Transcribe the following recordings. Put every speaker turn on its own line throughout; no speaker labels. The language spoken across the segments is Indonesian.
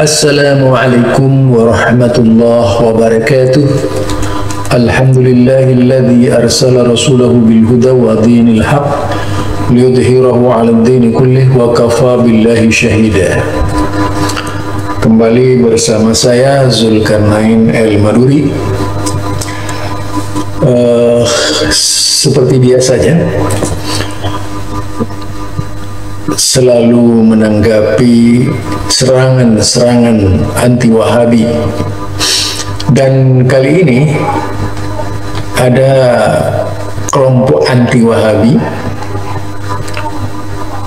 Assalamualaikum warahmatullahi wabarakatuh. Alhamdulillahilladzi arsala rasulahu bil huda wa dinil haq liyudhhirahu 'alad dini kullih wa kafa billahi syahida. Kembali bersama saya Zulkarnain El Maduri. Seperti biasanya selalu menanggapi serangan-serangan anti-Wahabi, dan kali ini ada kelompok anti-Wahabi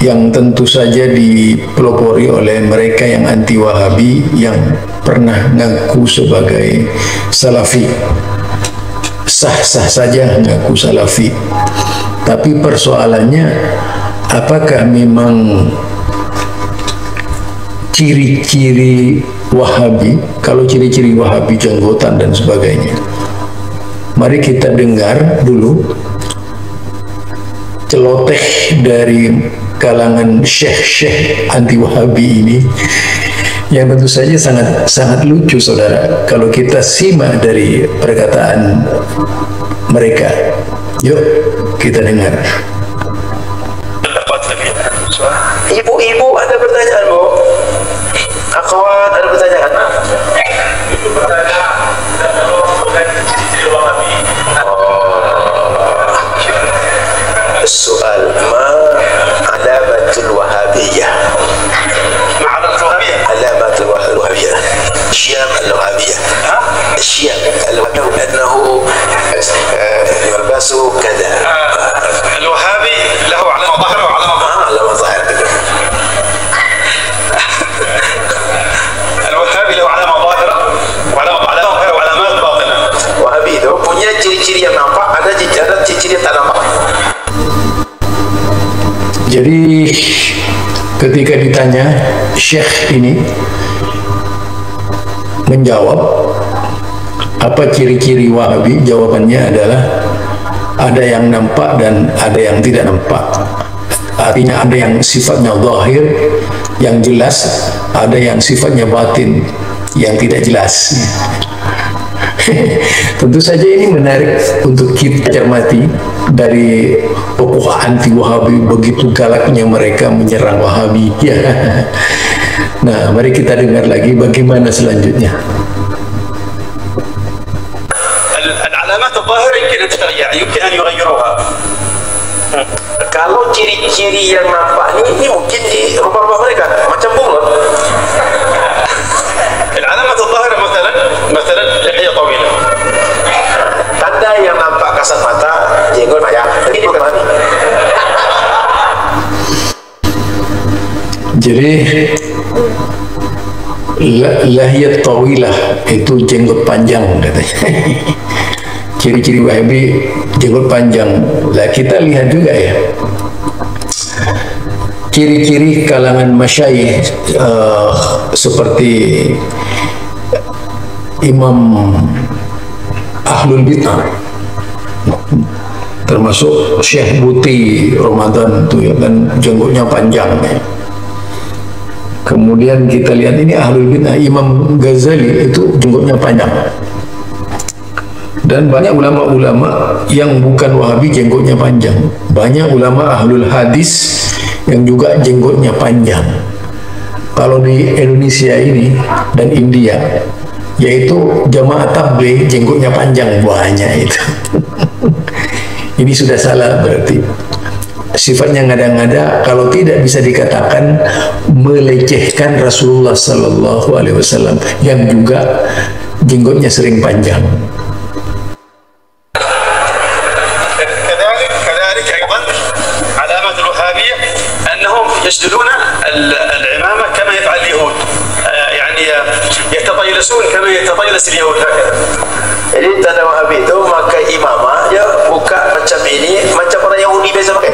yang tentu saja dipelopori oleh mereka yang anti-Wahabi yang pernah ngaku sebagai Salafi. Sah-sah saja ngaku Salafi, tapi persoalannya apakah memang ciri-ciri Wahabi? Kalau ciri-ciri Wahabi jenggotan dan sebagainya, mari kita dengar dulu celoteh dari kalangan syekh-syekh anti-Wahabi ini, yang tentu saja sangat lucu, saudara, kalau kita simak dari perkataan mereka. Yuk kita dengar.
Ibu-ibu ada pertanyaan, Bu? Akhwat ada pertanyaan? Soal ma alamatul wahabiyah. Alamatul wahabiyah. Syam al-wahabiyah. Syam al-wahabiyah annahu yalbasu kada.
الوهابي له علامة ظاهرة وعلامة باطنة.
علامة ظاهرة.
الوهابي له علامة ظاهرة وعلامات باطنة.
Wahabi itu punya ciri-ciri yang nampak, ada ciri-ciri yang tak nampak.
Jadi ketika ditanya, Syekh ini menjawab apa ciri-ciri Wahabi, jawabannya adalah ada yang nampak dan ada yang tidak nampak. Artinya ada yang sifatnya zahir, yang jelas, ada yang sifatnya batin, yang tidak jelas. Tentu saja ini menarik untuk kita cermati dari tokoh anti-Wahabi, begitu galaknya mereka menyerang Wahabi. Nah, mari kita dengar lagi bagaimana selanjutnya.
العلامات الظاهرة يمكن أن تتغير، يمكن أن يغيروها.
Kalau ciri-ciri yang nampak ini mungkin di rumah-rumah mereka macam bunglon.
العلامات الظاهرة مثلا لحية طويلة.
Tanda yang nampak kasat mata, jenggot maya. Ini bukan Wahabi.
Jadi lahiyat tawilah itu jenggot panjang katanya. Ciri-ciri Wahabi jenggot panjang. Lah kita lihat juga ya, ciri-ciri kalangan masyayikh seperti Imam Ahlul Bid'ah, termasuk Syekh Buti Ramadan itu ya, dan jenggotnya panjang ya. Kemudian kita lihat ini Ahlul Bid'ah, Imam Ghazali itu jenggotnya panjang. Dan banyak ulama-ulama yang bukan Wahabi jenggotnya panjang. Banyak ulama Ahlul Hadis yang juga jenggotnya panjang. Kalau di Indonesia ini dan India, yaitu jamaah tabligh jenggotnya panjang banyak itu. Ini sudah salah berarti. Sifatnya ngada-ngada, kalau tidak bisa dikatakan melecehkan Rasulullah Sallallahu Alaihi Wasallam yang juga jenggotnya sering panjang.
كذلك أيضا علامات الوهابية أنهم يشددون العمامة كما يفعل اليهود، يعني يتطيلسون كما يتطيلس اليهود هكذا.
Jadi tanda Wahabi itu pakai imamah, dia buka macam ini, macam orang Yahudi biasa pakai.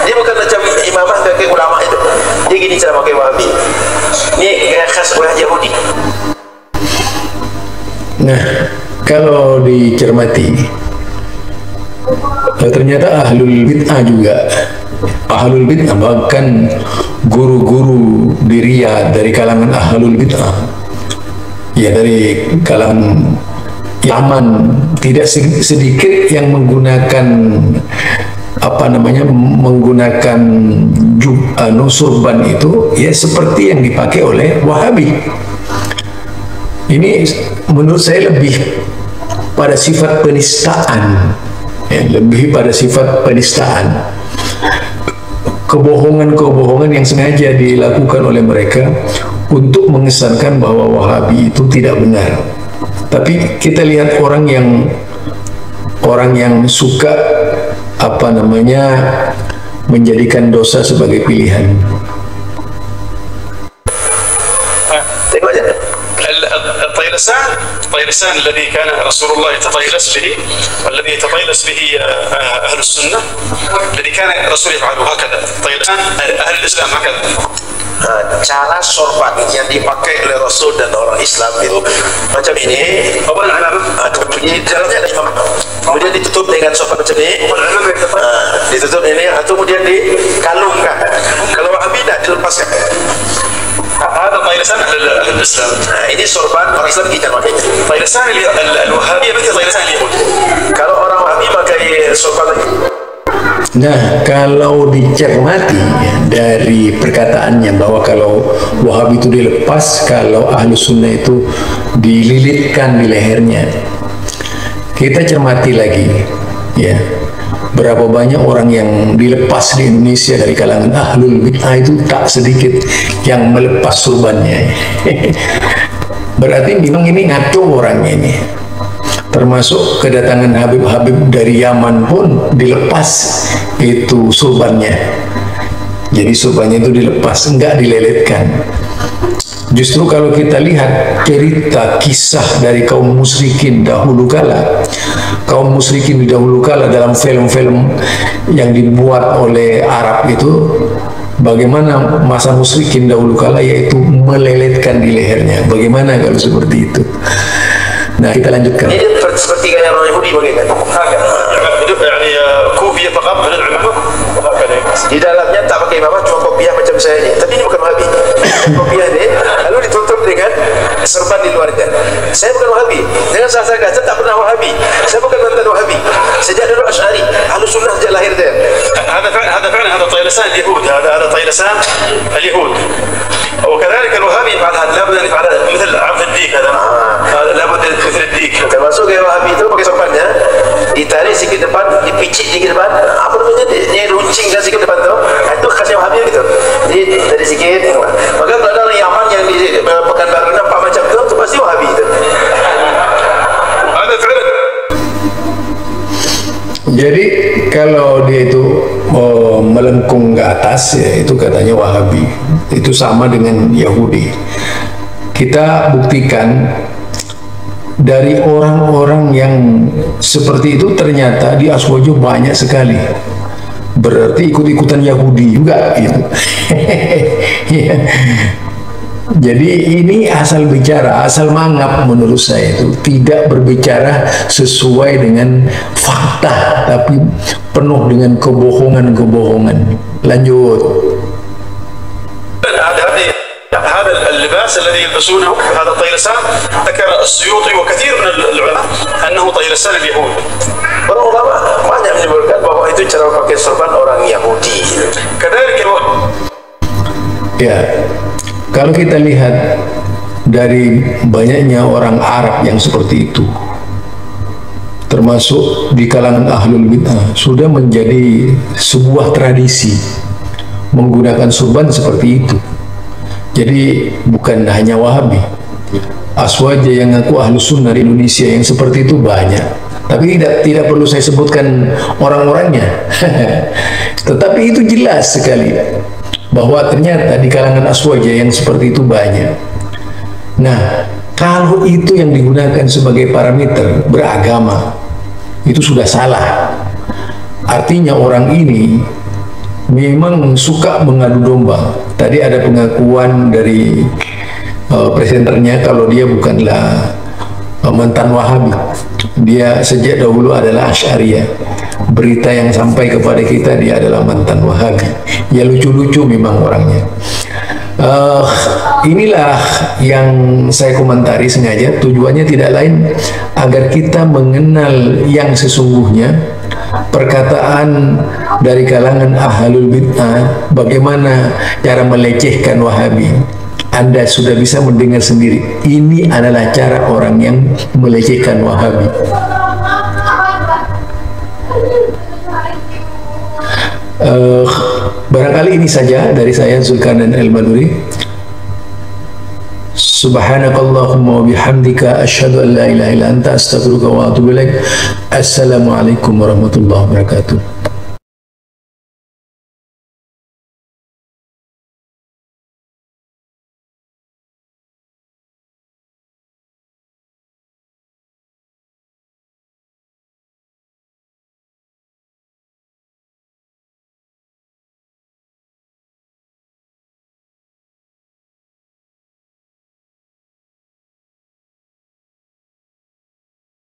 Dia bukan macam imamah pakai ulama itu. Dia gini cara pakai Wahabi. Ini gaya khas orang Yahudi.
Nah, kalau dicermati, ternyata Ahlul Bid'ah juga, Ahlul Bid'ah bahkan guru-guru di Riyadh dari kalangan Ahlul Bid'ah ya dari kalangan Yaman, tidak sedikit yang menggunakan menggunakan surban itu ya seperti yang dipakai oleh Wahabi. Ini menurut saya lebih pada sifat penistaan, ya, lebih pada sifat penistaan, kebohongan-kebohongan yang sengaja dilakukan oleh mereka untuk mengesankan bahwa Wahabi itu tidak benar. Tapi kita lihat orang yang suka menjadikan dosa sebagai pilihan.
Tengok aja.
الطيلسان الذي كان رسول الله يتطيلس به والذي يتطيلس به أهل السنة الذي كان الرسول يفعله هكذا. الطيلسان أهل الإسلام هكذا.
Cara sorban yang dipakai oleh Rasul dan orang Islam itu macam ini. Jalannya ada imam, kemudian ditutup dengan sorban macam ini, ditutup ini, atau kemudian dikalungkan. Kalau Wahabi tidak dilepaskan.
هذا طيلسان أهل الإسلام.
Ini sorban orang Islam kita pakai.
طيلسان الوهابية مثل طيلسان اليهود.
Kalau orang Wahabi pakai sorban lagi.
Nah, kalau dicermati dari perkataannya bahwa kalau Wahabi itu dilepas, kalau Ahlu Sunnah itu dililitkan di lehernya, kita cermati lagi, ya, berapa banyak orang yang dilepas di Indonesia dari kalangan Ahlul Bid'ah itu tak sedikit yang melepas surbannya. Berarti memang ini ngaco orangnya ini. Termasuk kedatangan Habib-Habib dari Yaman pun dilepas itu surbannya. Jadi surbannya itu dilepas, enggak dilelitkan. Justru kalau kita lihat cerita kisah dari kaum musyrikin dahulu kala, kaum musyrikin dahulu kala dalam film-film yang dibuat oleh Arab itu, bagaimana masa musyrikin dahulu kala yaitu melelitkan di lehernya. Bagaimana kalau seperti itu? Nah, kita lanjutkan.
Ini seperti kayak orang Yahudi bagaimana?
يعني كوفية فقط من العلماء
Di dalamnya tak pakai imamah, cuma kopiah macam saya ini. Tapi ini bukan Wahabi. Kopiah ini lalu ditutup dengan serban di luarnya. Saya bukan Wahabi. Dengan saya kata tak pernah Wahabi. Saya bukan mantan Wahabi. Sejak dulu Asy'ari, Ahlus Sunnah sejak lahir dia.
هذا طيلسان اليهود. هذا طيلسان اليهود. وكذلك الوهابي يفعل هذا. لابد ان يفعل مثل عرض الديك. هذا لابد مثل الديك.
Termasuk gaya Wahabi itu pakai sorbannya, ditarik sikit depan, dipicit sikit depan, apa namanya, dia runcingkan sikit depan tu. Itu khasnya Wahabi gitu. Jadi dari sikit. Maka kalau ada orang Yaman yang di Pekanbaru nampak macam tu pasti Wahabi itu.
Jadi kalau dia itu melengkung ke atas, ya itu katanya Wahabi. Itu sama dengan Yahudi. Kita buktikan dari orang-orang yang seperti itu ternyata di Aswajo banyak sekali. Berarti ikut-ikutan Yahudi juga gitu. Jadi ini asal bicara, asal mangap menurut saya itu tidak berbicara sesuai dengan fakta, tapi penuh dengan kebohongan-kebohongan. Lanjut.
هذا اللباس الذي يلبسونه هذا الطيلسان ذكر السيوطي وكثير من العلماء أنه طيلسان اليهود.
Para ulama banyak menyebutkan bahwa itu cara pakai sorban orang Yahudi.
كذلك
Ya, kalau kita lihat dari banyaknya orang Arab yang seperti itu, termasuk di kalangan Ahlul Bid'ah, sudah menjadi sebuah tradisi menggunakan surban seperti itu. Jadi bukan hanya Wahabi, Aswaja yang ngaku Ahlu Sunnah di Indonesia yang seperti itu banyak. Tapi tidak perlu saya sebutkan orang-orangnya. Tetapi itu jelas sekali bahwa ternyata di kalangan Aswaja yang seperti itu banyak. Nah, kalau itu yang digunakan sebagai parameter beragama, itu sudah salah. Artinya orang ini memang suka mengadu domba. Tadi ada pengakuan dari presenternya kalau dia bukanlah mantan Wahabi. Dia sejak dahulu adalah Asy'ariyah. Berita yang sampai kepada kita dia adalah mantan Wahabi. Ya lucu-lucu memang orangnya. Inilah yang saya komentari sengaja, tujuannya tidak lain agar kita mengenal yang sesungguhnya perkataan dari kalangan ahlul bid'ah, bagaimana cara melecehkan Wahabi. Anda sudah bisa mendengar sendiri, ini adalah cara orang yang melecehkan Wahabi. Barangkali ini saja dari saya, Zulkarnain Al-Banuri. Subhanakallahumma wa bihamdika asyhadu an la ilaha illa anta astaghfiruka wa atubu ilaik. Assalamualaikum warahmatullahi wabarakatuh.